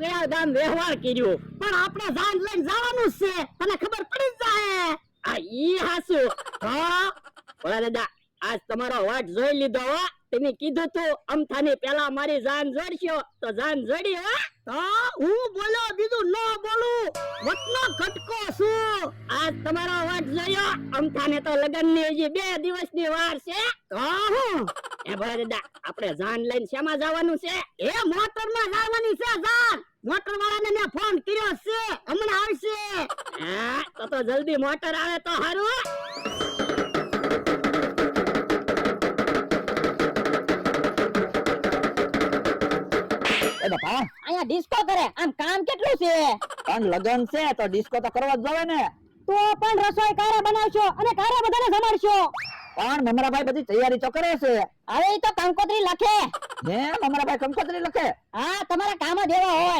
કયા ગામ વ્યવહાર કર્યો પણ આપણે જાન લઈને જવાનું છે, તને ખબર પડી જ જાય. આ ઈ હાસુ હા ભોળા દાદા આજ તમારો વાટ જોઈ લીધો હો. તમે કીધું તું અમથાની પેલા મારી જાન જોડશો તો જાન જોડી હો. તો હું બોલ્યો બીજું ન બોલું, વટનો ઘટકો છું. આજ તમારો વાટ જોયો. અમથાને તો લગનની હજી 2 દિવસની વાર છે. તો હું એ ભોળા દાદા આપણે જાન લઈને શેમાં જવાનું છે? એ મોટરમાં જવાની છે જાન. મોટર વાળાને મેં ફોન કર્યો છે, હમણાં આવશે. હા તો જલ્દી મોટર આવે તો સારું. એ બાપા અહીંયા ડિસ્કો કરે, આમ કામ કેટલું છે? પણ લગન છે તો ડિસ્કો તો કરવા જ જવે ને. તો પણ રસોઈ કારે બનાવશો અને કારે બધાને જમાડશો? પણ મમરાભાઈ બધી તૈયારી તો કરે છે. હવે ઈ તો કંકોત્રી લખે. હે મમરાભાઈ કંકોત્રી લખે? હા, તમારા કામ જ એવા હોય.